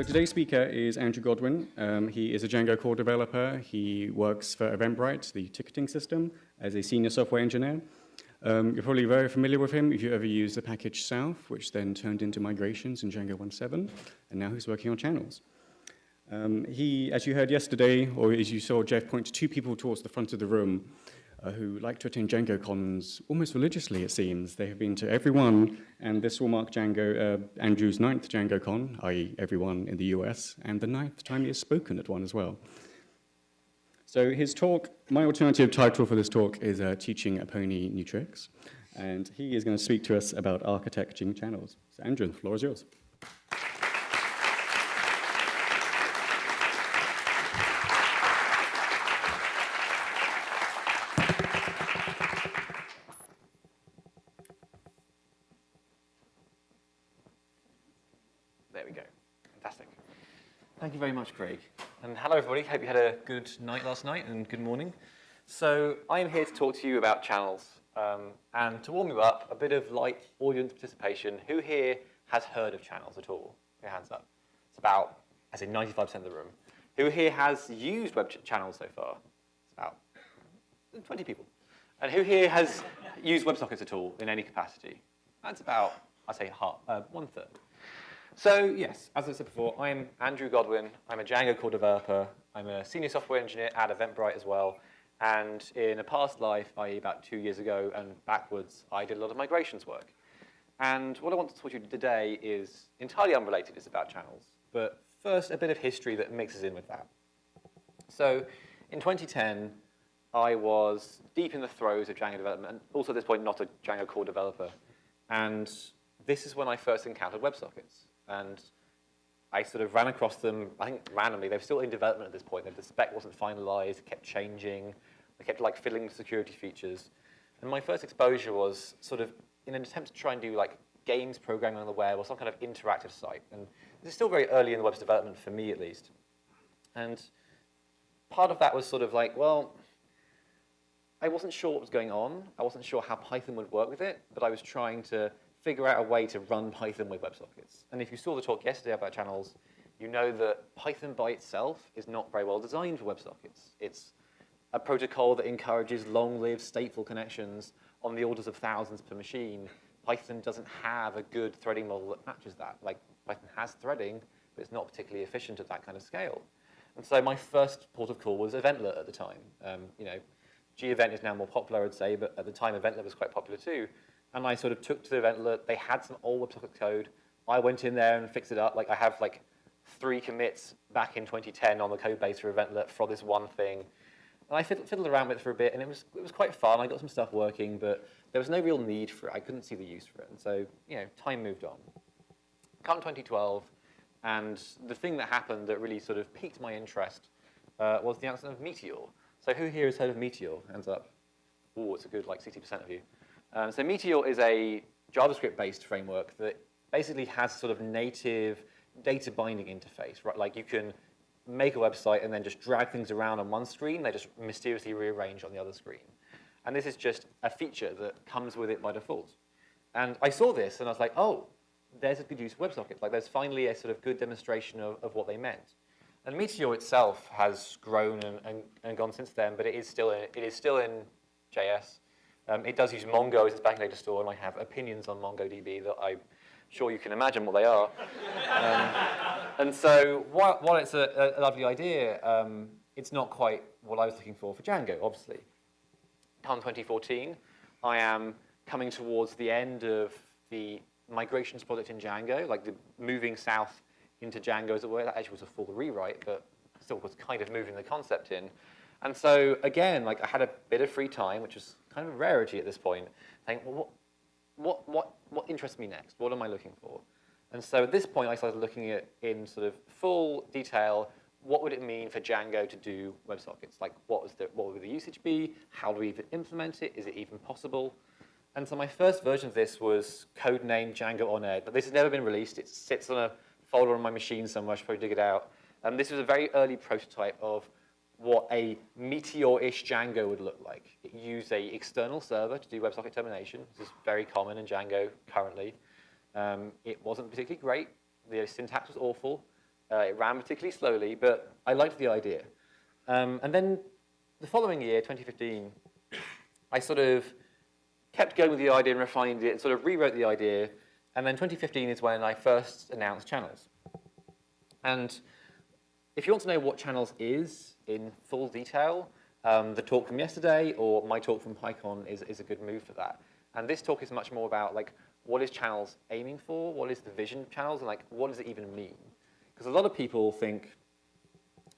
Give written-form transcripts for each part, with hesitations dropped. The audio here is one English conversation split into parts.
So today's speaker is Andrew Godwin. He is a Django core developer. He works for Eventbrite, the ticketing system, as a senior software engineer. You're probably very familiar with him if you ever used the package South, which then turned into migrations in Django 1.7, and now he's working on channels. He, as you heard yesterday, or as you saw Jeff point to two people towards the front of the room who like to attend DjangoCons almost religiously, it seems. They have been to every one, and this will mark Andrew's 9th DjangoCon, i.e. everyone in the US, and the 9th time he has spoken at one as well. So his talk, my alternative title for this talk is Teaching a Pony New Tricks, and he is going to speak to us about architecting channels. So Andrew, the floor is yours. There we go. Fantastic. Thank you very much, Craig. And hello, everybody. Hope you had a good night last night and good morning. So I am here to talk to you about channels. And to warm you up, a bit of light audience participation. Who here has heard of channels at all? Put your hands up. It's about, I say 95% of the room. Who here has used web channels so far? It's about 20 people. And who here has used WebSockets at all in any capacity? That's about, I'd say, one-third. So yes, as I said before, I'm Andrew Godwin. I'm a Django core developer. I'm a senior software engineer at Eventbrite as well. And in a past life, i.e. about 2 years ago and backwards, I did a lot of migrations work. And what I want to talk to you today is entirely unrelated. It's about channels. But first, a bit of history that mixes in with that. So in 2010, I was deep in the throes of Django development, and also at this point, not a Django core developer. And this is when I first encountered WebSockets. And I sort of ran across them, I think randomly. They were still in development at this point. The spec wasn't finalized, it kept changing. They kept like fiddling with security features. And my first exposure was sort of in an attempt to try and do like games programming on the web or some kind of interactive site. And this is still very early in the web's development for me at least. And part of that was sort of like, well, I wasn't sure what was going on. I wasn't sure how Python would work with it, but I was trying to figure out a way to run Python with WebSockets. And if you saw the talk yesterday about channels, you know that Python by itself is not very well designed for WebSockets. It's a protocol that encourages long-lived stateful connections on the orders of thousands per machine. Python doesn't have a good threading model that matches that. Like, Python has threading, but it's not particularly efficient at that kind of scale. And so my first port of call was Eventlet at the time. You know, G-Event is now more popular, I'd say, but at the time, Eventlet was quite popular too. And I sort of took to the Eventlet. They had some old WebSocket code. I went in there and fixed it up. Like I have like 3 commits back in 2010 on the code base for Eventlet for this one thing. And I fiddled around with it for a bit, and it was quite fun. I got some stuff working, but there was no real need for it. I couldn't see the use for it. And so, you know, time moved on. Come 2012, and the thing that happened that really sort of piqued my interest was the announcement of Meteor. So who here has heard of Meteor? Hands up. Oh, it's a good like 60% of you. So Meteor is a JavaScript-based framework that basically has sort of native data binding interface, right? Like you can make a website and then just drag things around on one screen. They just mysteriously rearrange on the other screen. And this is just a feature that comes with it by default. And I saw this and I was like, oh, there's a good use of WebSockets. Like there's finally a sort of good demonstration of what they meant. And Meteor itself has grown and gone since then, but it is still in JS. It does use Mongo as its backend data store, and I have opinions on MongoDB that I'm sure you can imagine what they are. And so while it's a lovely idea, it's not quite what I was looking for Django, obviously. Come 2014, I am coming towards the end of the migrations project in Django, like the moving south into Django as it were. That actually was a full rewrite, but still was kind of moving the concept in. And so again, like I had a bit of free time, which was kind of a rarity at this point, saying, well, what interests me next? What am I looking for? And so at this point, I started looking at in sort of full detail, what would it mean for Django to do WebSockets? Like what would the usage be? How do we even implement it? Is it even possible? And so my first version of this was codenamed Django on Air, but this has never been released. It sits on a folder on my machine somewhere. I should probably dig it out. And this was a very early prototype of what a Meteor-ish Django would look like. It used an external server to do WebSocket termination. This is very common in Django currently. It wasn't particularly great. The syntax was awful. It ran particularly slowly, but I liked the idea. And then the following year, 2015, I sort of kept going with the idea and refined it and sort of rewrote the idea. And then 2015 is when I first announced Channels. And if you want to know what Channels is in full detail, the talk from yesterday or my talk from PyCon is a good move for that. And this talk is much more about like, what is Channels aiming for? What is the vision of Channels? And like, what does it even mean? Because a lot of people think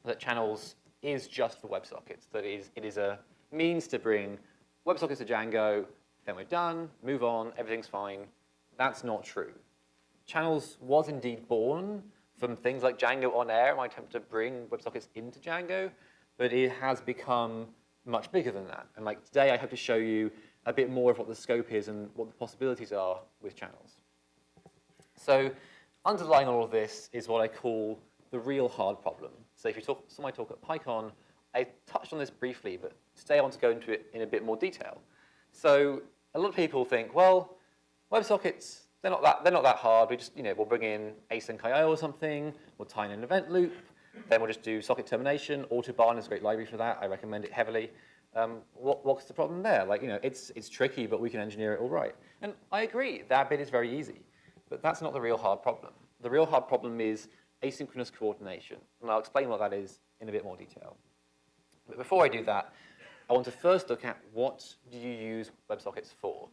that Channels is just for WebSockets, that it is a means to bring WebSockets to Django, then we're done, move on, everything's fine. That's not true. Channels was indeed born from things like Django on air, my attempt to bring WebSockets into Django, but it has become much bigger than that. And like today, I hope to show you a bit more of what the scope is and what the possibilities are with Channels. So underlying all of this is what I call the real hard problem. So if you saw my talk at PyCon, I touched on this briefly, but today I want to go into it in a bit more detail. So a lot of people think, well, WebSockets, they're not that hard. We just, we'll bring in async.io or something, we'll tie in an event loop, then we'll just do socket termination. Autobahn is a great library for that. I recommend it heavily. What's the problem there? Like, it's tricky, but we can engineer it all right. And I agree, that bit is very easy. But that's not the real hard problem. The real hard problem is asynchronous coordination. And I'll explain what that is in a bit more detail. But before I do that, I want to first look at what do you use WebSockets for?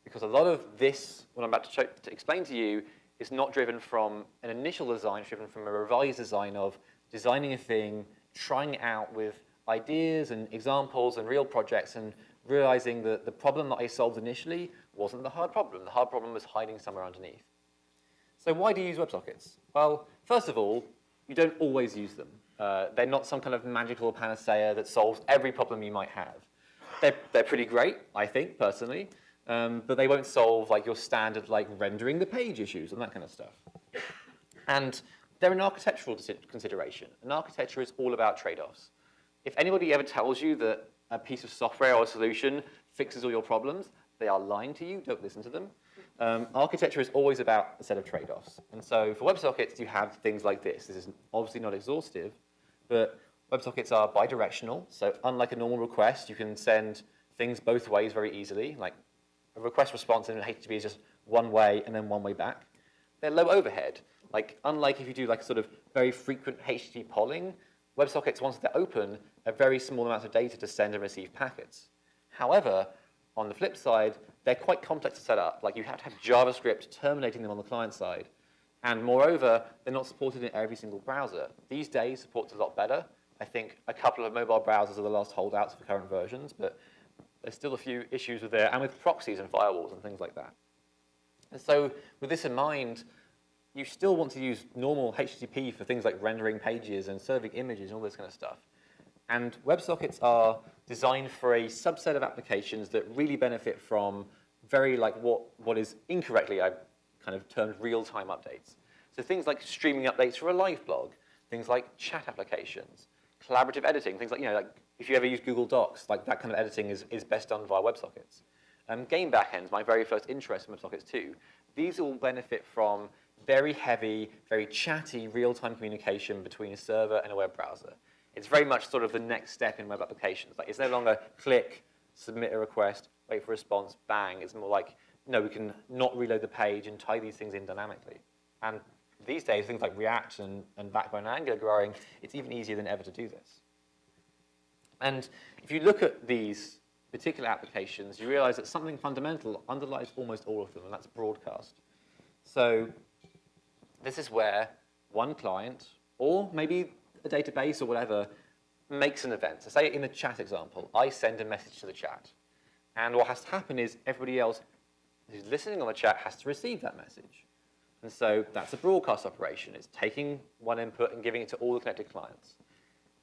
Because a lot of this, what I'm about to explain to you, is not driven from an initial design, it's driven from a revised design of designing a thing, trying it out with ideas and examples and real projects, and realizing that the problem that I solved initially wasn't the hard problem. The hard problem was hiding somewhere underneath. So why do you use WebSockets? Well, first of all, you don't always use them. They're not some kind of magical panacea that solves every problem you might have. They're pretty great, I think, personally, but they won't solve like your standard like rendering the page issues and that kind of stuff. And they're an architectural consideration. An architecture is all about trade-offs. If anybody ever tells you that a piece of software or a solution fixes all your problems, they are lying to you, don't listen to them. Architecture is always about a set of trade-offs. And so for WebSockets, you have things like this. This is obviously not exhaustive, but WebSockets are bidirectional. So unlike a normal request, you can send things both ways very easily. Like a request response in HTTP is just one way and then one way back. They're low overhead. Like unlike if you do like sort of very frequent HTTP polling, WebSockets, once they're open, a very small amount of data to send and receive packets. However, on the flip side, they're quite complex to set up. Like you have to have JavaScript terminating them on the client side. And moreover, they're not supported in every single browser. These days, support's a lot better. I think a couple of mobile browsers are the last holdouts for current versions, but there's still a few issues with there, and with proxies and firewalls and things like that. And so with this in mind, you still want to use normal HTTP for things like rendering pages and serving images and all this kind of stuff. And WebSockets are designed for a subset of applications that really benefit from very like what is incorrectly I've kind of termed real-time updates. So things like streaming updates for a live blog, things like chat applications, collaborative editing, things like, like if you ever use Google Docs, like that kind of editing is best done via WebSockets. Game backends, my very first interest in WebSockets too. These all benefit from very heavy, very chatty real-time communication between a server and a web browser. It's very much sort of the next step in web applications. Like it's no longer click, submit a request, wait for a response, bang. It's more like, no, we can not reload the page and tie these things in dynamically. And these days, things like React and Backbone and Angular growing, it's even easier than ever to do this. And if you look at these particular applications, you realize that something fundamental underlies almost all of them, and that's broadcast. So this is where one client, or maybe a database or whatever, makes an event. So say in the chat example, I send a message to the chat. And what has to happen is everybody else who's listening on the chat has to receive that message. And so that's a broadcast operation. It's taking one input and giving it to all the connected clients.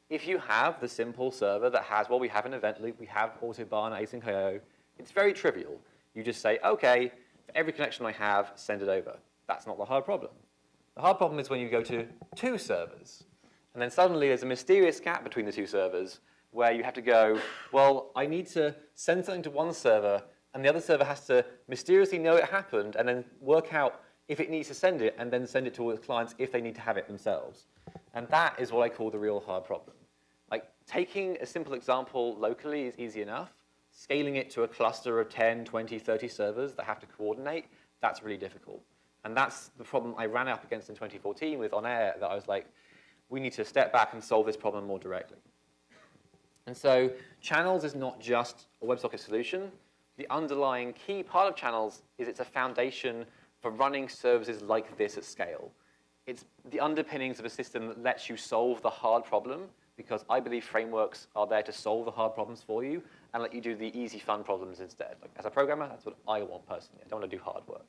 If you have the simple server that has, well, we have an event loop, we have Autobahn, async.io, it's very trivial. You just say, OK, for every connection I have, send it over. That's not the hard problem. The hard problem is when you go to two servers. And then suddenly there's a mysterious gap between the two servers where you have to go, well, I need to send something to one server, and the other server has to mysteriously know it happened and then work out if it needs to send it, and then send it to all its clients if they need to have it themselves. And that is what I call the real hard problem. Like, taking a simple example locally is easy enough. Scaling it to a cluster of 10, 20, 30 servers that have to coordinate, that's really difficult. And that's the problem I ran up against in 2014 with On Air, that I was like, we need to step back and solve this problem more directly. And so Channels is not just a WebSocket solution. The underlying key part of Channels is it's a foundation for running services like this at scale. It's the underpinnings of a system that lets you solve the hard problem, because I believe frameworks are there to solve the hard problems for you and let you do the easy, fun problems instead. Like, as a programmer, that's what I want personally. I don't want to do hard work.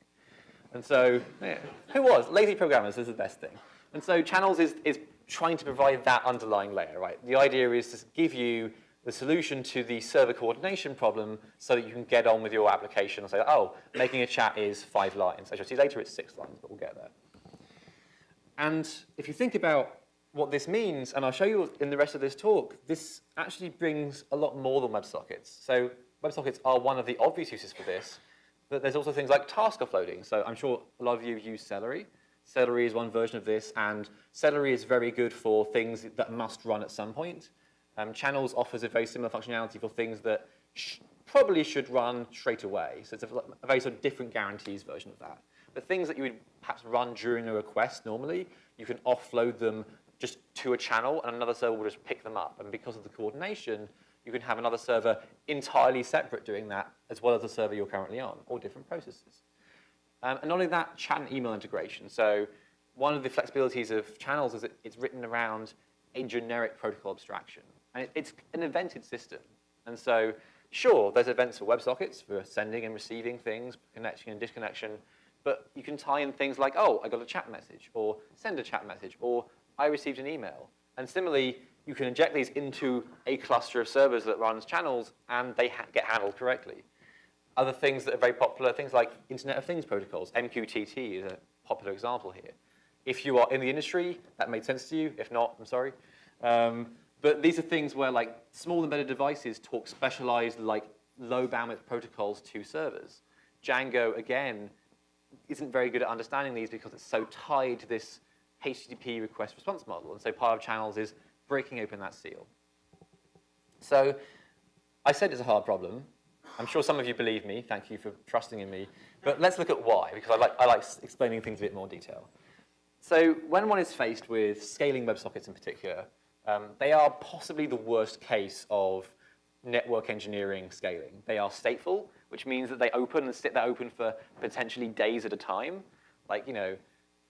And so, yeah, who was? Lazy programmers is the best thing. And so Channels is trying to provide that underlying layer, right? The idea is to give you the solution to the server coordination problem so that you can get on with your application and say, oh, making a chat is 5 lines. As you'll see later, it's 6 lines, but we'll get there. And if you think about what this means, and I'll show you in the rest of this talk, this actually brings a lot more than WebSockets. So WebSockets are one of the obvious uses for this, but there's also things like task offloading. So I'm sure a lot of you use Celery. Celery is one version of this, and Celery is very good for things that must run at some point. Channels offers a very similar functionality for things that probably should run straight away. So it's a very sort of different guarantees version of that. But things that you would perhaps run during a request normally, you can offload them just to a channel, and another server will just pick them up. And because of the coordination, you can have another server entirely separate doing that, as well as the server you're currently on, or different processes. And not only that, chat and email integration. So one of the flexibilities of Channels is that it's written around a generic protocol abstraction. And it's an evented system. And so, sure, there's events for WebSockets, for sending and receiving things, connection and disconnection, but you can tie in things like, oh, I got a chat message, or send a chat message, or I received an email. And similarly, you can inject these into a cluster of servers that runs Channels, and they get handled correctly. Other things that are very popular, things like Internet of Things protocols. MQTT is a popular example here. If you are in the industry, that made sense to you. If not, I'm sorry. But these are things where, like, small embedded devices talk specialized, like, low bandwidth protocols to servers. Django, again, isn't very good at understanding these because it's so tied to this HTTP request response model. And so part of Channels is breaking open that seal. So I said it's a hard problem. I'm sure some of you believe me. Thank you for trusting in me. But let's look at why, because I like explaining things in a bit more detail. So when one is faced with scaling WebSockets in particular, they are possibly the worst case of network engineering scaling. They are stateful, which means that they open and sit there open for potentially days at a time. Like, you know,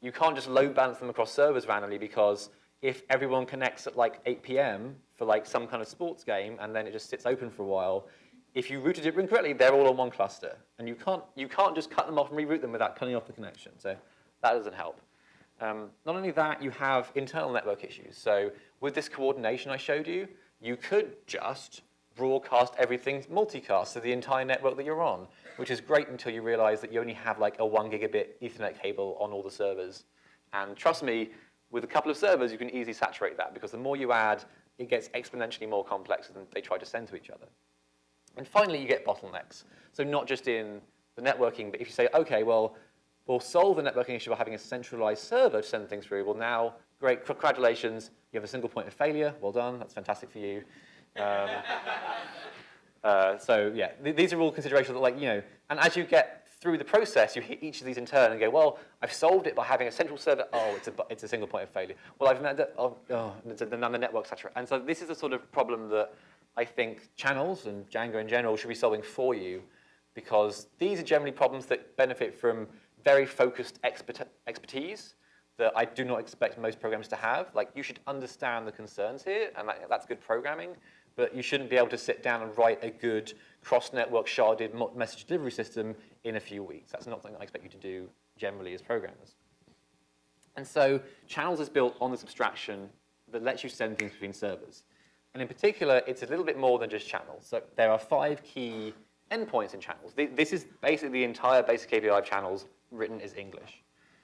you can't just load balance them across servers randomly, because if everyone connects at like 8 p.m. for like some kind of sports game and then it just sits open for a while, if you routed it incorrectly, they're all on one cluster. And you can't just cut them off and reroute them without cutting off the connection. So that doesn't help. Not only that, you have internal network issues. So with this coordination I showed you, you could just broadcast everything multicast to the entire network that you're on, which is great until you realize that you only have like a 1 gigabit Ethernet cable on all the servers. And trust me, with a couple of servers, you can easily saturate that, because the more you add, it gets exponentially more complex than they try to send to each other. And finally, you get bottlenecks. So not just in the networking, but if you say, OK, well, we'll solve the networking issue by having a centralized server to send things through. Well, now, great, congratulations. You have a single point of failure. Well done. That's fantastic for you. So yeah, these are all considerations that, like, you know, and as you get through the process, you hit each of these in turn and go, well, I've solved it by having a central server. Oh, it's a single point of failure. Well, I've met that. Oh, now the network's saturated. And so this is the sort of problem that I think Channels and Django in general should be solving for you, because these are generally problems that benefit from very focused expertise that I do not expect most programmers to have. Like, you should understand the concerns here, and that's good programming, but you shouldn't be able to sit down and write a good cross-network sharded message delivery system in a few weeks. That's not something I expect you to do generally as programmers. And so Channels is built on this abstraction that lets you send things between servers. And in particular, it's a little bit more than just channels. So there are 5 key endpoints in Channels. This is basically the entire basic API of Channels written as English.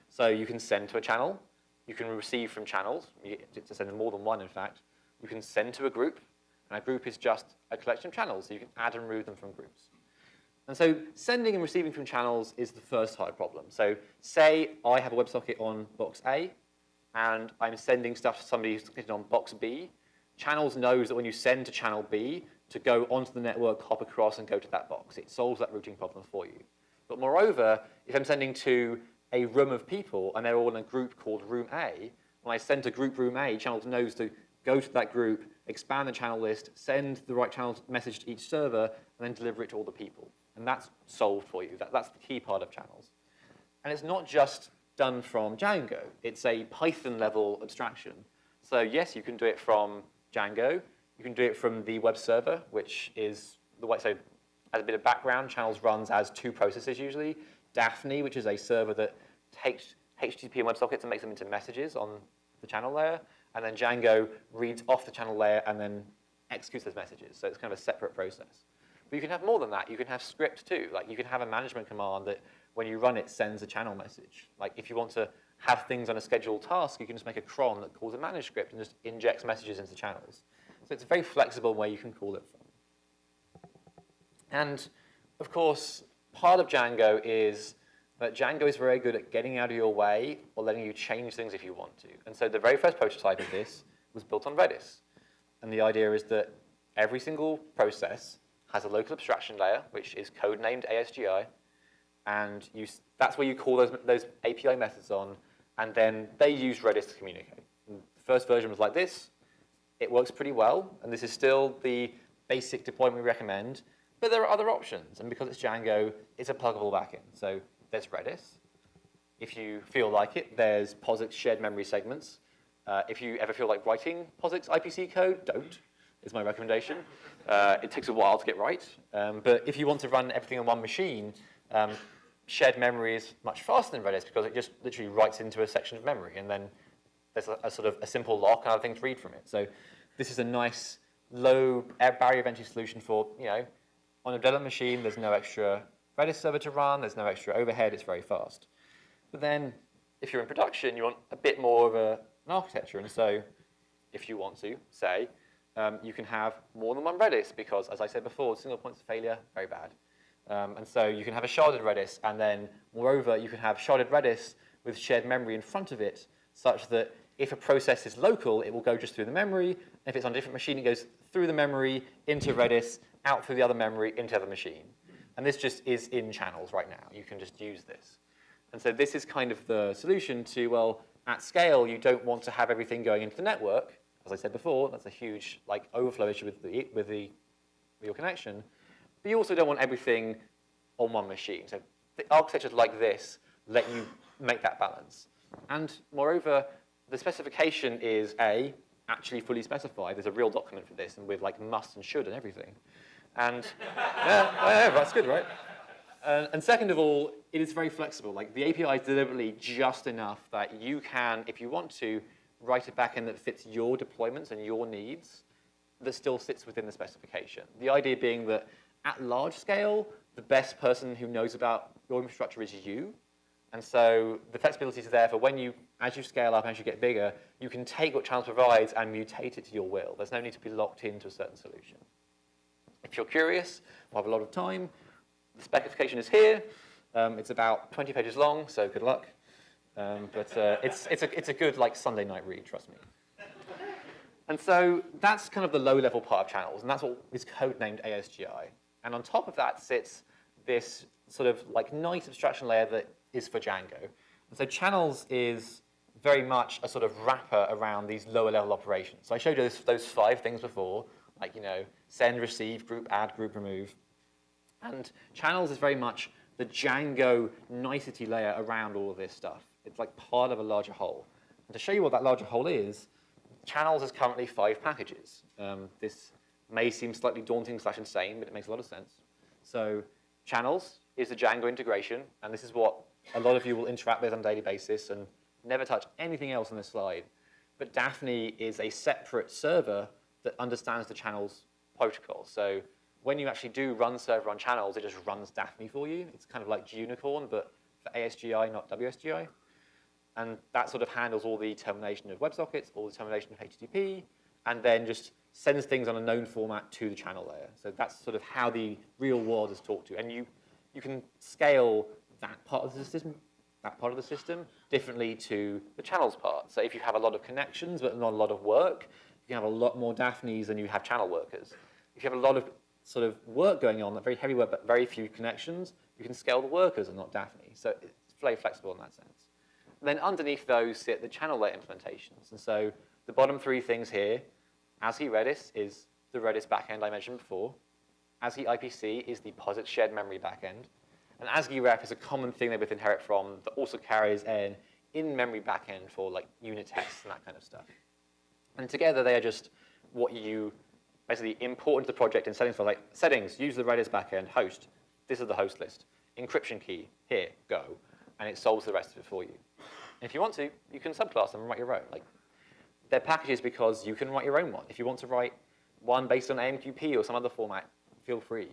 So you can send to a channel. You can receive from channels. You get to send more than one, in fact. You can send to a group. And a group is just a collection of channels. So you can add and remove them from groups. And so sending and receiving from channels is the first hard problem. So say I have a WebSocket on box A. and I'm sending stuff to somebody who's connected on box B, Channels knows that when you send to channel B, to go onto the network, hop across, and go to that box. It solves that routing problem for you. But moreover, if I'm sending to a room of people, and they're all in a group called room A, when I send to group room A, Channels knows to go to that group, expand the channel list, send the right channel message to each server, and then deliver it to all the people. And that's solved for you. That's the key part of Channels. And it's not just done from Django. It's a Python-level abstraction. So yes, you can do it from Django. You can do it from the web server, which is the way, so as a bit of background, Channels runs as two processes usually. DEFNA, which is a server that takes HTTP and WebSockets and makes them into messages on the channel layer. And then Django reads off the channel layer and then executes those messages. So it's kind of a separate process. But you can have more than that. You can have script too. Like you can have a management command that when you run it sends a channel message. Like if you want to have things on a scheduled task, you can just make a cron that calls a manage script and just injects messages into channels. So it's a very flexible way you can call it from. And of course, part of Django is that Django is very good at getting out of your way or letting you change things if you want to. And so the very first prototype of this was built on Redis. And the idea is that every single process has a local abstraction layer, which is codenamed ASGI. And that's where you call those API methods on. And then they use Redis to communicate. And the first version was like this. It works pretty well. And this is still the basic deployment we recommend. But there are other options. And because it's Django, it's a pluggable backend. So there's Redis. If you feel like it, there's POSIX shared memory segments. If you ever feel like writing POSIX IPC code, don't, is my recommendation. It takes a while to get right. But if you want to run everything on one machine, shared memory is much faster than Redis because it just literally writes into a section of memory. And then there's a sort of a simple lock and other things to read from it. So this is a nice low barrier of entry solution for, on a development machine, there's no extra Redis server to run, there's no extra overhead, it's very fast. But then, if you're in production, you want a bit more of an architecture. And so, if you want to, say, you can have more than one Redis, because, as I said before, single points of failure, very bad. And so you can have a sharded Redis, and then, moreover, you can have sharded Redis with shared memory in front of it, such that if a process is local, it will go just through the memory. If it's on a different machine, it goes through the memory, into Redis, out through the other memory, into the other machine. And this just is in Channels right now. You can just use this. And so this is kind of the solution to, well, at scale, you don't want to have everything going into the network. As I said before, that's a huge overflow issue with your connection. But you also don't want everything on one machine. So the architectures like this let you make that balance. And moreover, the specification is actually fully specified. There's a real document for this, and with must and should and everything. And yeah, that's good, right? And second of all, it is very flexible. The API is deliberately just enough that you can, if you want to, write a backend that fits your deployments and your needs that still sits within the specification. The idea being that at large scale, the best person who knows about your infrastructure is you. And so the flexibility is there for as you scale up, as you get bigger, you can take what Channels provides and mutate it to your will. There's no need to be locked into a certain solution. If you're curious, we'll have a lot of time. The specification is here. It's about 20 pages long, so good luck. But it's a good Sunday night read, trust me. And so that's kind of the low-level part of Channels, and that's what is codenamed ASGI. And on top of that sits this sort of nice abstraction layer that is for Django. And so Channels is very much a sort of wrapper around these lower-level operations. So I showed you those 5 things before, send, receive, group, add, group, remove. And Channels is very much the Django nicety layer around all of this stuff. It's part of a larger whole. And to show you what that larger whole is, Channels is currently 5 packages. This may seem slightly daunting / insane, but it makes a lot of sense. So Channels is the Django integration, and this is what a lot of you will interact with on a daily basis and never touch anything else on this slide. But DEFNA is a separate server that understands the Channels protocol. So when you actually do run server on Channels, it just runs DEFNA for you. It's kind of like DjangoCon, but for ASGI, not WSGI. And that sort of handles all the termination of WebSockets, all the termination of HTTP, and then just sends things on a known format to the channel layer. So that's sort of how the real world is talked to. And you can scale that part of the system that part of the system, differently to the channels part. So if you have a lot of connections but not a lot of work, you can have a lot more DAFNEs than you have channel workers. If you have a lot of sort of work going on, very heavy work but very few connections, you can scale the workers and not DAFNE. So it's very flexible in that sense. And then underneath those sit the channel layer implementations. And so the bottom three things here, ASGI Redis is the Redis backend I mentioned before. ASGI IPC is the POSIX shared memory backend. And ASGI ref is a common thing they both inherit from that also carries an in-memory backend for like unit tests and that kind of stuff. And together they are just what you basically import into the project in settings for like settings, use the Redis backend, host, this is the host list, encryption key, here, go, and it solves the rest of it for you. And if you want to, you can subclass them and write your own. Like, they're packages because you can write your own one. If you want to write one based on AMQP or some other format, feel free.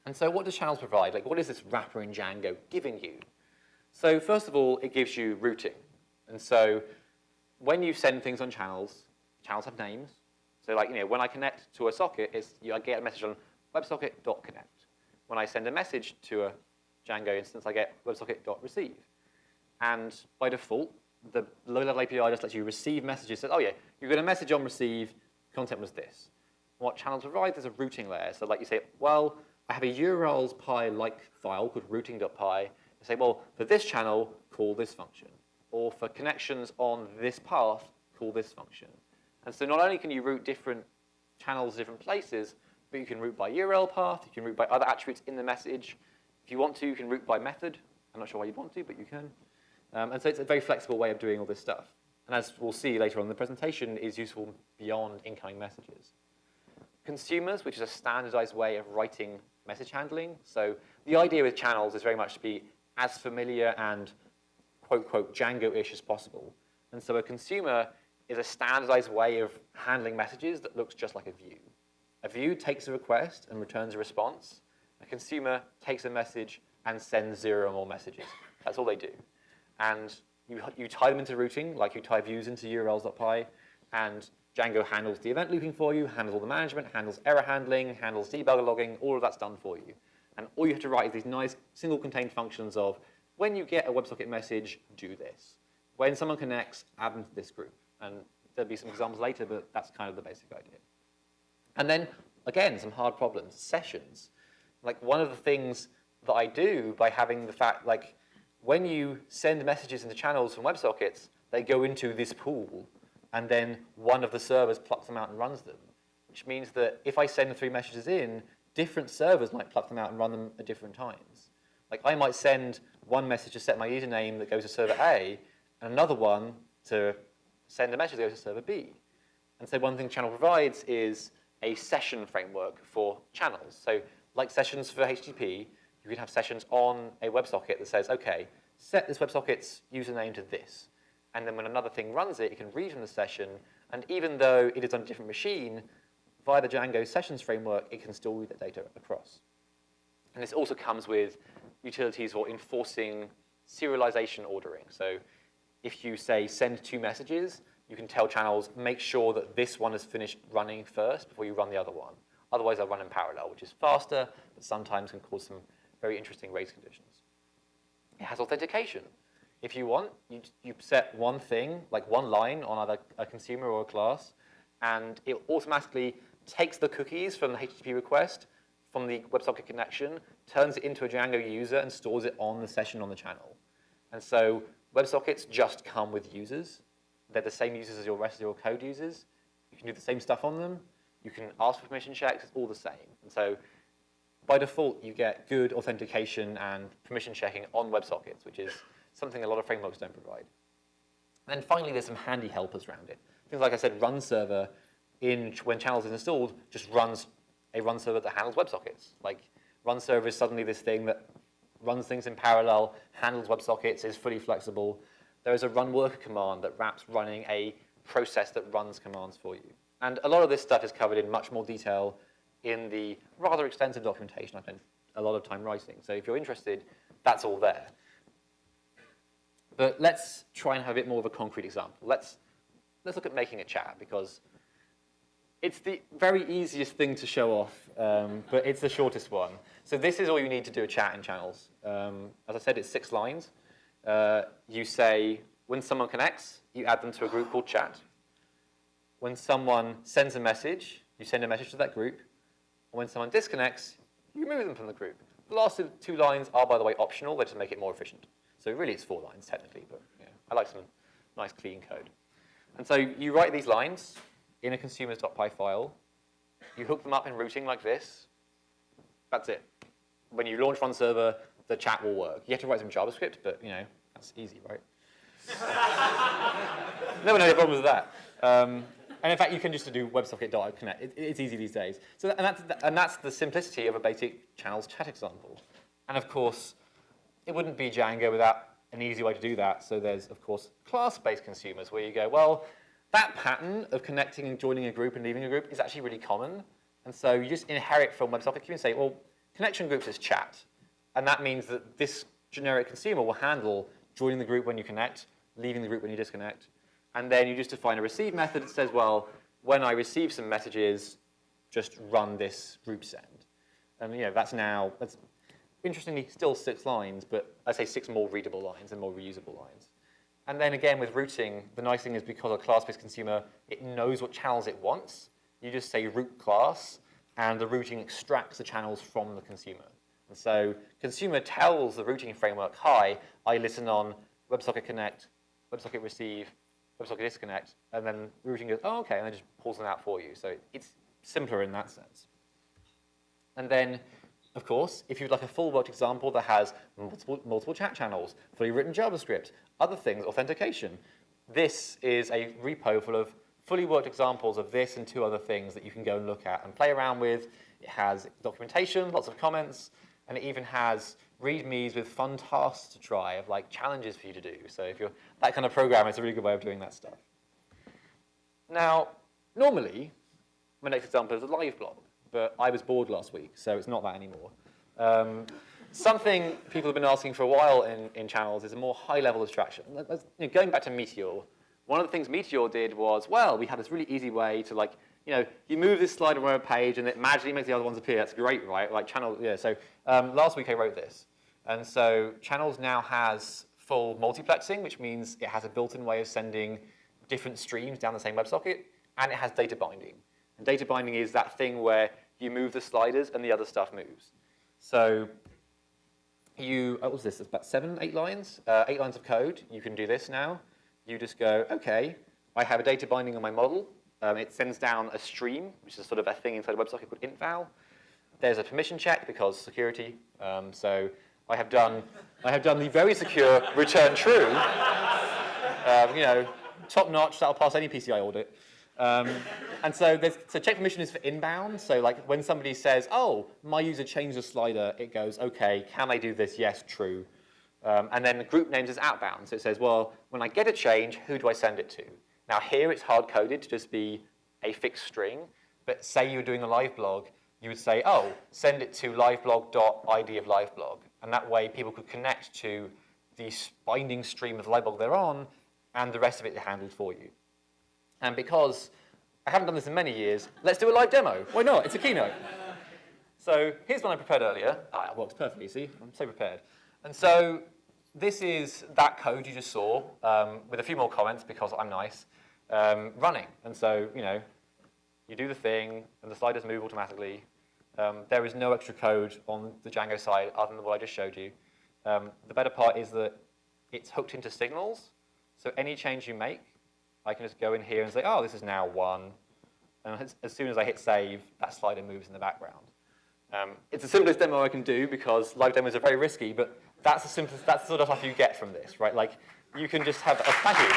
And so what does channels provide? Like, what is this wrapper in Django giving you? So first of all, it gives you routing. And so when you send things on channels, channels have names. So like, when I connect to a socket, I get a message on WebSocket.connect. When I send a message to a Django instance, I get WebSocket.receive. And by default, the low-level API just lets you receive messages. Says, oh yeah, you got a message on receive, content was this. What channels provide is a routing layer. So like you say, well, I have a URLs py-like file called routing.py. You say, well, for this channel, call this function. Or for connections on this path, call this function. And so not only can you route different channels to different places, but you can route by URL path, you can route by other attributes in the message. If you want to, you can route by method. I'm not sure why you'd want to, but you can. And so it's a very flexible way of doing all this stuff. And as we'll see later on in the presentation, is useful beyond incoming messages. Consumers, which is a standardized way of writing message handling. So the idea with channels is very much to be as familiar and quote, Django-ish as possible. And so a consumer is a standardized way of handling messages that looks just like a view. A view takes a request and returns a response. A consumer takes a message and sends 0 or more messages. That's all they do. And you tie them into routing, like you tie views into urls.py, and Django handles the event looping for you, handles all the management, handles error handling, handles debugger logging, all of that's done for you. And all you have to write is these nice single contained functions of, when you get a WebSocket message, do this. When someone connects, add them to this group. And there'll be some examples later, but that's kind of the basic idea. And then, again, some hard problems. Sessions. Like, one of the things that I do by having the fact, like, when you send messages into channels from WebSockets, they go into this pool, and then one of the servers plucks them out and runs them, which means that if I send 3 messages in, different servers might pluck them out and run them at different times. Like, I might send one message to set my username that goes to server A, and another one to send a message that goes to server B. And so one thing Channel provides is a session framework for channels. So like sessions for HTTP, you could have sessions on a WebSocket that says, OK, set this WebSocket's username to this. And then when another thing runs it, it can read from the session. And even though it is on a different machine, via the Django sessions framework, it can still read that data across. And this also comes with utilities for enforcing serialization ordering. So if you say send 2 messages, you can tell channels, make sure that this one is finished running first before you run the other one. Otherwise, they'll run in parallel, which is faster, but sometimes can cause some very interesting race conditions. It has authentication. If you want, you set one thing, like one line on either a consumer or a class, and it automatically takes the cookies from the HTTP request, from the WebSocket connection, turns it into a Django user, and stores it on the session on the channel. And so WebSockets just come with users. They're the same users as your rest of your code users. You can do the same stuff on them. You can ask for permission checks. It's all the same. And so by default, you get good authentication and permission checking on WebSockets, which is something a lot of frameworks don't provide. And then finally, there's some handy helpers around it. Things like I said, run server, when channels is installed, just runs a run server that handles WebSockets. Like, run server is suddenly this thing that runs things in parallel, handles WebSockets, is fully flexible. There is a run worker command that wraps running a process that runs commands for you. And a lot of this stuff is covered in much more detail in the rather extensive documentation I've spent a lot of time writing. So if you're interested, that's all there. But let's try and have a bit more of a concrete example. Let's look at making a chat, because it's the very easiest thing to show off, but it's the shortest one. So this is all you need to do a chat in channels. As I said, it's 6 lines. You say, when someone connects, you add them to a group called chat. When someone sends a message, you send a message to that group. And when someone disconnects, you remove them from the group. The last 2 lines are, by the way, optional. They just make it more efficient. So really, it's 4 lines, technically. But I like some nice, clean code. And so you write these lines in a consumers.py file. You hook them up in routing like this. That's it. When you launch one server, the chat will work. You have to write some JavaScript, but that's easy, right? Never know the problems with that. And in fact, you can just do WebSocket.connect. It's easy these days. So, and that's the simplicity of a basic channels chat example. And of course, it wouldn't be Django without an easy way to do that. So there's, of course, class-based consumers where you go, well, that pattern of connecting and joining a group and leaving a group is actually really common. And so you just inherit from WebSocket. You can say, well, connection groups is chat. And that means that this generic consumer will handle joining the group when you connect, leaving the group when you disconnect. And then you just define a receive method that says, well, when I receive some messages, just run this group send. And that's interestingly still 6 lines, but I say 6 more readable lines and more reusable lines. And then again, with routing, the nice thing is because a class-based consumer, it knows what channels it wants. You just say root class, and the routing extracts the channels from the consumer. And so consumer tells the routing framework, hi, I listen on WebSocket connect, WebSocket receive, WebSocket disconnect, and then routing goes, oh, okay, and then just pulls them out for you. So it's simpler in that sense. And then, of course, if you'd like a full worked example that has multiple chat channels, fully written JavaScript, other things, authentication, this is a repo full of fully worked examples of this and 2 other things that you can go and look at and play around with. It has documentation, lots of comments, and it even has readmes with fun tasks to try, of like challenges for you to do. So if you're that kind of programmer, it's a really good way of doing that stuff. Now, normally, my next example is a live blog, but I was bored last week, so it's not that anymore. Something people have been asking for a while in channels is a more high-level abstraction. Going back to Meteor, one of the things Meteor did was, well, we had this really easy way to you move this slider on a page and it magically makes the other ones appear. That's great, right? Like channel, So last week I wrote this. And so channels now has full multiplexing, which means it has a built-in way of sending different streams down the same WebSocket, and it has data binding. And data binding is that thing where you move the sliders and the other stuff moves. So what was this? It's about 7, 8 lines, 8 lines of code. You can do this now. You just go, okay, I have a data binding on my model. It sends down a stream, which is sort of a thing inside a WebSocket called intval. There's a permission check because security. So I have done the very secure return true. Top notch. That'll pass any PCI audit. And so check permission is for inbound. So like when somebody says, oh, my user changed the slider, it goes, okay, can I do this? Yes, true. And then the group names is outbound. So it says, well, when I get a change, who do I send it to? Now here it's hard-coded to just be a fixed string. But say you're doing a live blog, you would say, oh, send it to liveblog.id of liveblog. And that way people could connect to the binding stream of the live blog they're on, and the rest of it is handled for you. And because I haven't done this in many years, let's do a live demo. Why not? It's a Keynote. So here's one I prepared earlier. It works perfectly, see? I'm so prepared. And so this is that code you just saw, with a few more comments because I'm nice, running. And so, you do the thing, and the sliders move automatically. There is no extra code on the Django side other than what I just showed you. The better part is that it's hooked into signals. So any change you make, I can just go in here and say, oh, this is now 1. And as soon as I hit save, that slider moves in the background. It's the simplest demo I can do because live demos are very risky, but that's the sort of stuff you get from this, right? Like, you can just have thank you.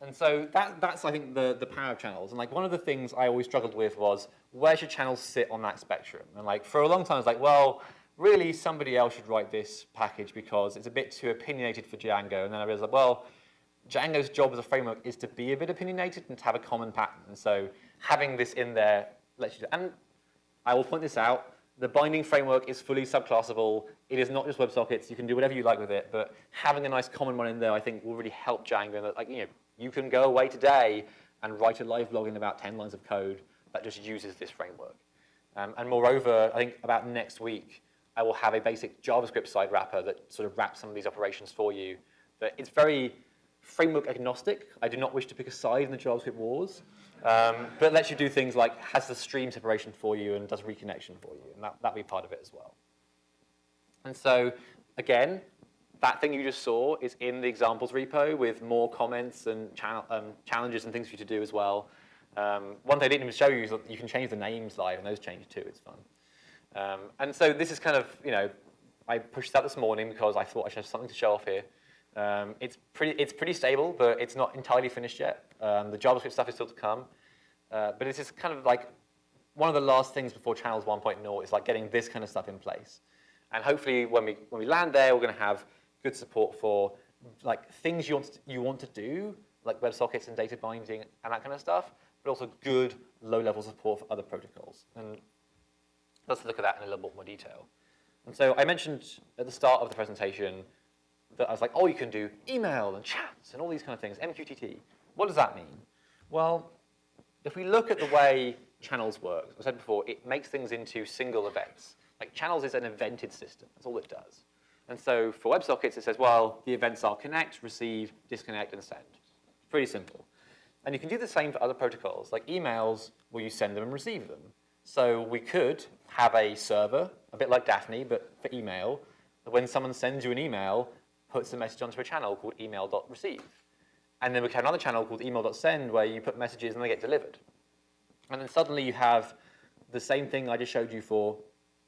And so that's, I think, the power of channels. And like one of the things I always struggled with was, where should channels sit on that spectrum? And like for a long time, I was like, well, really somebody else should write this package because it's a bit too opinionated for Django. And then I realized, like, well, Django's job as a framework is to be a bit opinionated and to have a common pattern. And so having this in there lets you do. And I will point this out. The binding framework is fully subclassable. It is not just WebSockets. You can do whatever you like with it, but having a nice common one in there, I think, will really help Django. That, like, you can go away today and write a live blog in about 10 lines of code that just uses this framework. And moreover, I think about next week, I will have a basic JavaScript side wrapper that sort of wraps some of these operations for you. But it's very framework agnostic. I do not wish to pick a side in the JavaScript wars. But it lets you do things like has the stream separation for you and does reconnection for you. And that'll be part of it as well. And so, again, that thing you just saw is in the examples repo with more comments and challenges and things for you to do as well. One thing I didn't even show you is that you can change the names live, and those change too. It's fun. And so this is kind of, I pushed that this morning because I thought I should have something to show off here. It's pretty stable, but it's not entirely finished yet. The JavaScript stuff is still to come. But this is kind of like one of the last things before Channels 1.0 is like getting this kind of stuff in place. And hopefully when we land there, we're going to have good support for like things you want to do, like WebSockets and data binding and that kind of stuff, but also good low-level support for other protocols. And let's look at that in a little bit more detail. And so I mentioned at the start of the presentation that I was like, oh, you can do email and chats and all these kind of things, MQTT. What does that mean? Well, if we look at the way Channels works, as I said before, it makes things into single events. Like Channels is an evented system. That's all it does. And so for WebSockets, it says, well, the events are connect, receive, disconnect, and send. It's pretty simple. And you can do the same for other protocols, like emails, where you send them and receive them. So we could have a server, a bit like DEFNA, but for email. When someone sends you an email, puts a message onto a channel called email.receive. And then we can have another channel called email.send, where you put messages and they get delivered. And then suddenly you have the same thing I just showed you for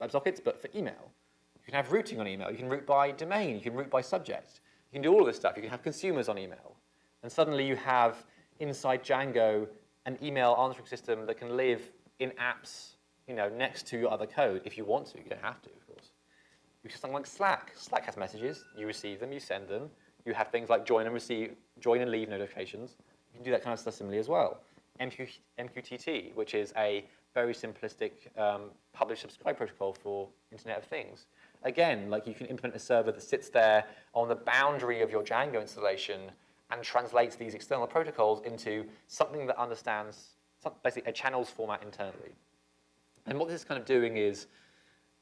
WebSockets, but for email. You can have routing on email. You can route by domain. You can route by subject. You can do all of this stuff. You can have consumers on email. And suddenly you have, inside Django, an email answering system that can live in apps next to your other code if you want to. You don't have to, of course. You have something like Slack. Slack has messages. You receive them. You send them. You have things like join and leave notifications. You can do that kind of stuff similarly as well. MQTT, which is a very simplistic publish-subscribe protocol for Internet of Things. Again, like you can implement a server that sits there on the boundary of your Django installation and translates these external protocols into something that understands basically a channels format internally. And what this is kind of doing is,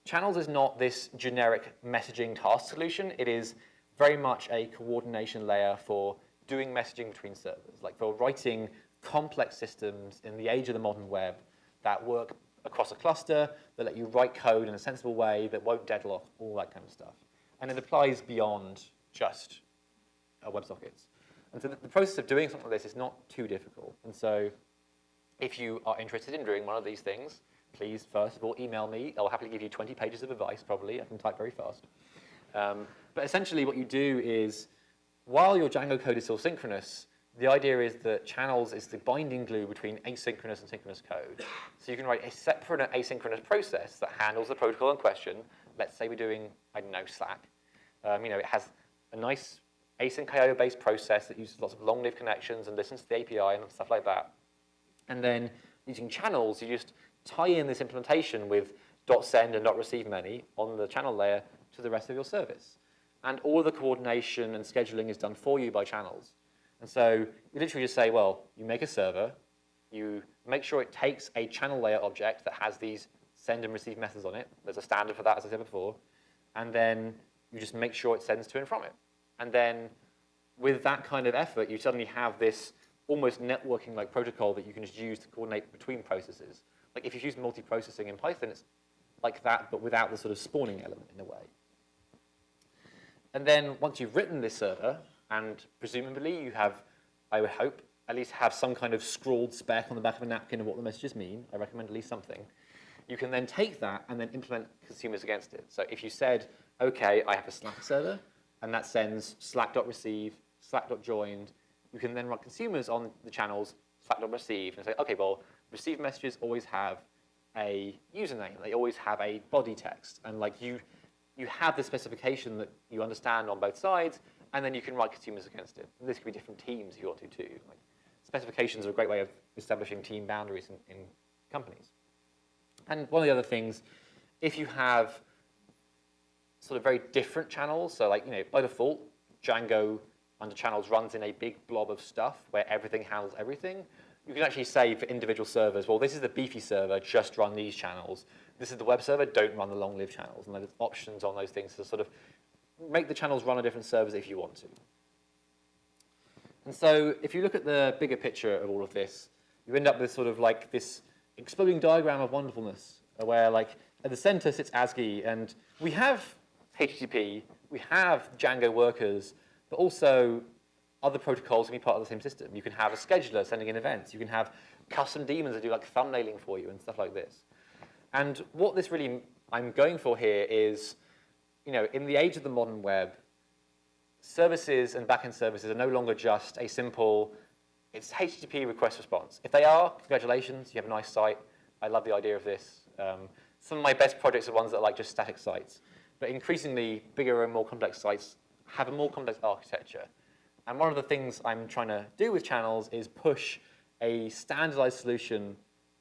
Channels is not this generic messaging task solution. It is very much a coordination layer for doing messaging between servers, like for writing complex systems in the age of the modern web that work across a cluster, that let you write code in a sensible way, that won't deadlock, all that kind of stuff. And it applies beyond just WebSockets. And so the process of doing something like this is not too difficult. And so if you are interested in doing one of these things, please, first of all, email me. I'll happily give you 20 pages of advice, probably. I can type very fast. But essentially what you do is, while your Django code is still synchronous, the idea is that Channels is the binding glue between asynchronous and synchronous code. So you can write a separate asynchronous process that handles the protocol in question. Let's say we're doing, I don't know, Slack. It has a nice async IO-based process that uses lots of long-lived connections and listens to the API and stuff like that. And then using Channels, you just tie in this implementation with .send and .receive many on the channel layer to the rest of your service. And all the coordination and scheduling is done for you by Channels. And so you literally just say, well, you make a server, you make sure it takes a channel layer object that has these send and receive methods on it. There's a standard for that, as I said before. And then you just make sure it sends to and from it. And then with that kind of effort, you suddenly have this almost networking-like protocol that you can just use to coordinate between processes. Like if you use multiprocessing in Python, it's like that, but without the sort of spawning element in a way. And then once you've written this server, and presumably you have, I would hope, at least have some kind of scrawled spec on the back of a napkin of what the messages mean. I recommend at least something. You can then take that and then implement consumers against it. So if you said, OK, I have a Slack server, and that sends slack.receive, slack.joined, you can then run consumers on the channels, slack.receive, and say, OK, well, receive messages always have a username. They always have a body text. And like you have the specification that you understand on both sides, and then you can write consumers against it. And this could be different teams if you want to, too. Like, specifications are a great way of establishing team boundaries in companies. And one of the other things if you have sort of very different channels, so like, by default, Django under channels runs in a big blob of stuff where everything handles everything, you can actually say for individual servers, well, this is the beefy server, just run these channels. This is the web server, don't run the long-lived channels. And there's options on those things to sort of make the channels run on different servers if you want to. And so if you look at the bigger picture of all of this, you end up with sort of like this exploding diagram of wonderfulness, where like at the center sits ASGI, and we have HTTP, we have Django workers, but also other protocols can be part of the same system. You can have a scheduler sending in events. You can have custom daemons that do like thumbnailing for you and stuff like this. And what this really I'm going for here is, in the age of the modern web, services and backend services are no longer just a simple, it's HTTP request response. If they are, congratulations, you have a nice site. I love the idea of this. Some of my best projects are ones that are like just static sites. But increasingly, bigger and more complex sites have a more complex architecture. And one of the things I'm trying to do with channels is push a standardized solution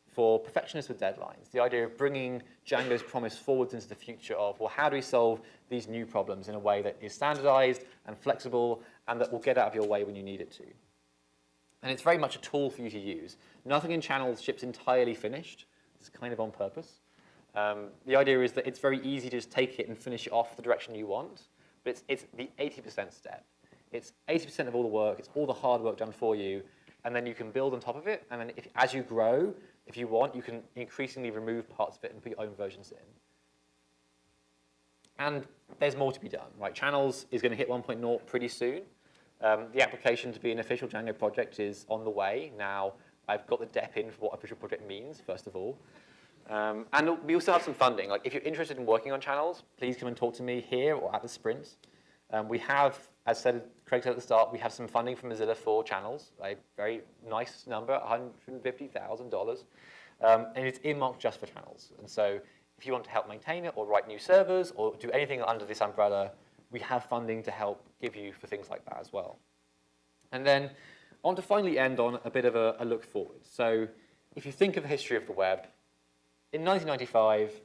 for perfectionists with deadlines. The idea of bringing Django's promise forwards into the future of, well, how do we solve these new problems in a way that is standardized and flexible and that will get out of your way when you need it to. And it's very much a tool for you to use. Nothing in channels ships entirely finished. It's kind of on purpose. The idea is that it's very easy to just take it and finish it off the direction you want, but it's the 80% step. It's 80% of all the work, it's all the hard work done for you, and then you can build on top of it, and then as you grow, if you want, you can increasingly remove parts of it and put your own versions in. And there's more to be done, right? Channels is going to hit 1.0 pretty soon. The application to be an official Django project is on the way. Now, I've got the dep in for what official project means, first of all. And we also have some funding. Like, if you're interested in working on channels, please come and talk to me here or at the sprint. We have, as Craig said at the start, we have some funding from Mozilla for channels, a very nice number, $150,000. And it's earmarked just for channels. And so if you want to help maintain it or write new servers or do anything under this umbrella, we have funding to help give you for things like that as well. And then I want to finally end on a bit of a look forward. So if you think of the history of the web, in 1995,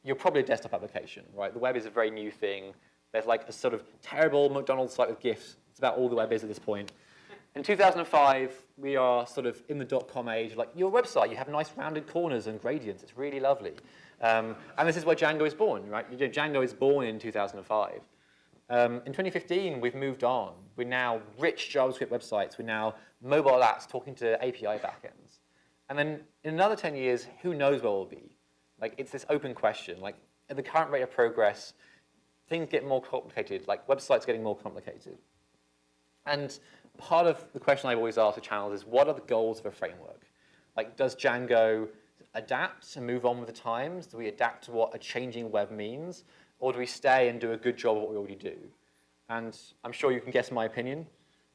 you're probably a desktop application, right? The web is a very new thing. There's like a sort of terrible McDonald's site with GIFs. It's about all the web is at this point. In 2005, we are sort of in the .com age. Like, your website, you have nice rounded corners and gradients. It's really lovely. And this is where Django is born, right? Django is born in 2005. In 2015, we've moved on. We're now rich JavaScript websites. We're now mobile apps talking to API backends. And then in another 10 years, who knows where we'll be? Like, it's this open question. Like, at the current rate of progress, things get more complicated, like websites getting more complicated. And part of the question I've always asked with channels is, what are the goals of a framework? Like, does Django adapt and move on with the times? Do we adapt to what a changing web means? Or do we stay and do a good job of what we already do? And I'm sure you can guess my opinion.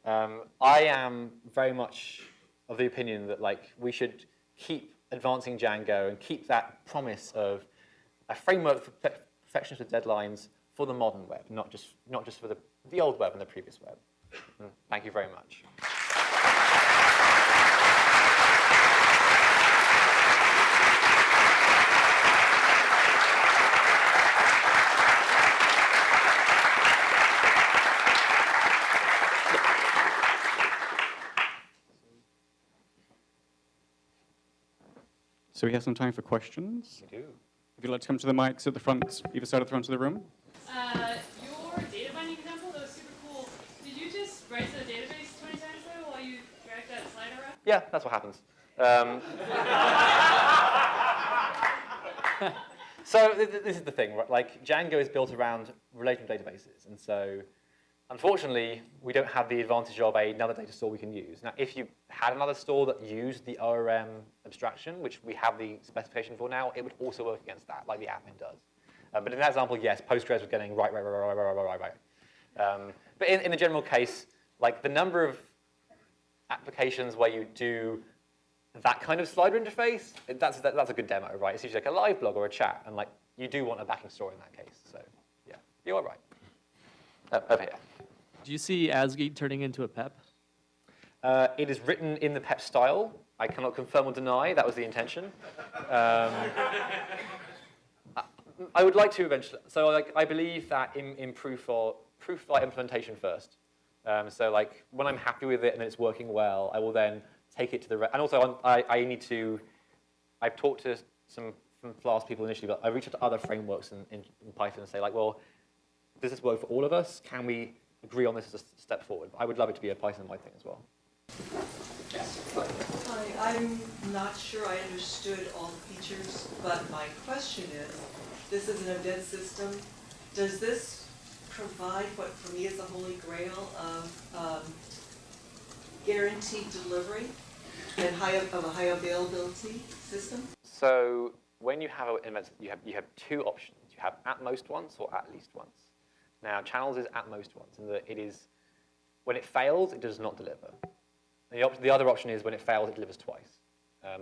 I am very much of the opinion that we should keep advancing Django and keep that promise of a framework for perfectionists with deadlines for the modern web, not just for the old web and the previous web. Thank you very much. So we have some time for questions. We do. If you'd like to come to the mics at the front, either side of the front of the room. Your data binding example, that was super cool. Did you just write to the database 20 times though while you dragged that slider up? Yeah, that's what happens. So this is the thing, right? Like, Django is built around relational databases, and so unfortunately, we don't have the advantage of another data store we can use. Now, if you had another store that used the ORM abstraction, which we have the specification for now, it would also work against that, like the admin does. But in that example, yes, Postgres was getting right. But in the general case, like, the number of applications where you do that kind of slider interface, that's a good demo, right? It's usually like a live blog or a chat, and you do want a backing store in that case. So yeah, you're right. Over here. Do you see ASGI turning into a PEP? It is written in the PEP style. I cannot confirm or deny that was the intention. I would like to eventually. So like, I believe that in proof by implementation first. So like when I'm happy with it and it's working well, I will then take it to the and also I've talked to some Flask people initially, but I reached out to other frameworks in Python and say like, well, does this work for all of us? Can we agree on this as a step forward? I would love it to be a Python-wide thing as well. Hi, I'm not sure I understood all the features, but my question is, this is an event system. Does this provide what for me is the holy grail of guaranteed delivery and of a high availability system? So when you have an event, you have two options. You have at most once or at least once. Now, Channels is at most once, in that it is, when it fails, it does not deliver. The other option is when it fails, it delivers twice.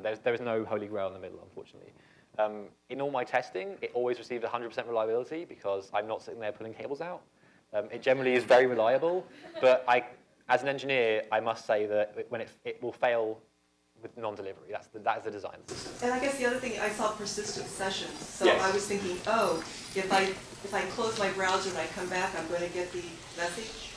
There is no holy grail in the middle, unfortunately. In all my testing, it always received 100% reliability because I'm not sitting there pulling cables out. It generally is very reliable, but as an engineer, I must say that when it will fail with non-delivery. That is the design. And I guess the other thing, I saw persistent sessions. So yes. I was thinking, oh, if I close my browser and I come back, I'm going to get the message?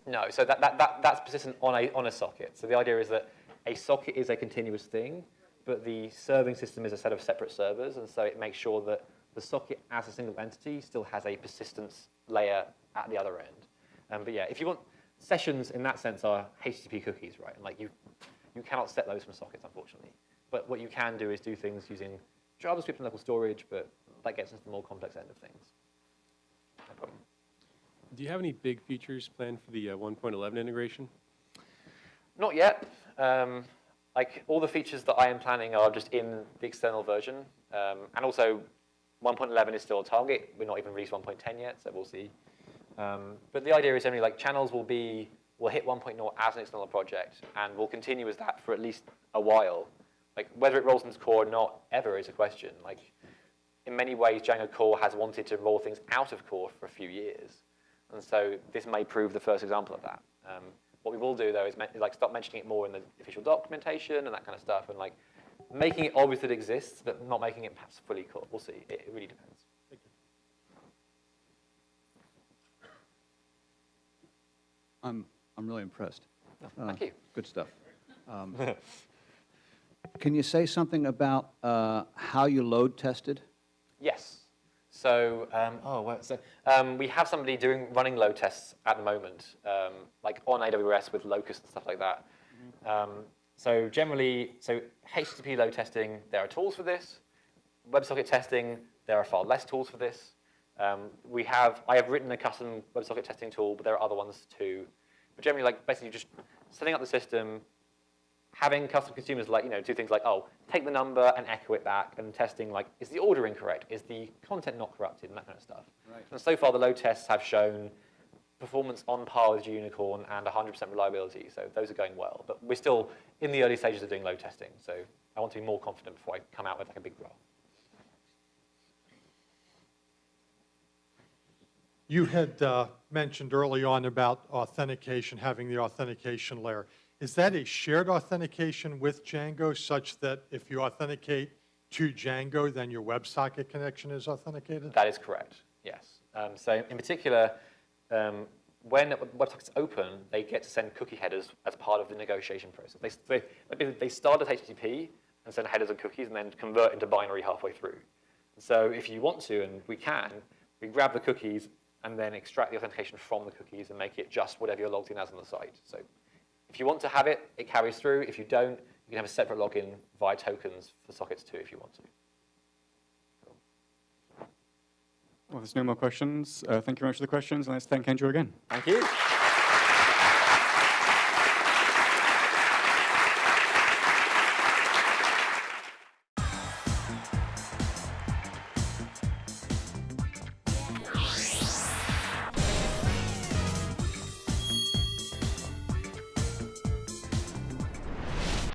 No, so that's persistent on a socket. So the idea is that a socket is a continuous thing, but the serving system is a set of separate servers, and so it makes sure that the socket as a single entity still has a persistence layer at the other end. But yeah, if you want, sessions in that sense are HTTP cookies, right? And like you cannot set those from sockets, unfortunately. But what you can do is do things using JavaScript and local storage, but that gets into the more complex end of things. No problem. Do you have any big features planned for the 1.11 integration? Not yet. Like all the features that I am planning are just in the external version. And also 1.11 is still a target. We're not even released 1.10 yet, so we'll see. But the idea is generally like channels will hit 1.0 as an external project, and will continue as that for at least a while. Like whether it rolls into core or not ever is a question. Like in many ways, Django core has wanted to roll things out of core for a few years. And so this may prove the first example of that. What we will do, though, is like start mentioning it more in the official documentation and that kind of stuff, and like making it obvious that it exists, but not making it perhaps fully core. We'll see. It really depends. Thank you. I'm really impressed. Oh, thank you. Good stuff. Can you say something about how you load tested? Yes. So, we have somebody running load tests at the moment, like on AWS with Locust and stuff like that. So generally, HTTP load testing, there are tools for this. WebSocket testing, there are far less tools for this. I have written a custom WebSocket testing tool, but there are other ones too. But generally, like basically just setting up the system, having custom consumers do things like, take the number and echo it back, and testing like, is the order incorrect? Is the content not corrupted? And that kind of stuff. Right. And so far, the load tests have shown performance on par with Unicorn and 100% reliability. So those are going well. But we're still in the early stages of doing load testing. So I want to be more confident before I come out with like a big roll. You had mentioned early on about authentication, having the authentication layer. Is that a shared authentication with Django such that if you authenticate to Django, then your WebSocket connection is authenticated? That is correct, yes. So in particular, when WebSockets open, they get to send cookie headers as part of the negotiation process. They start at HTTP and send headers and cookies and then convert into binary halfway through. So if you want to, and we grab the cookies and then extract the authentication from the cookies and make it just whatever you're logged in as on the site. So if you want to have it, it carries through. If you don't, you can have a separate login via tokens for sockets too if you want to. Cool. Well, there's no more questions. Thank you very much for the questions, and let's thank Andrew again. Thank you.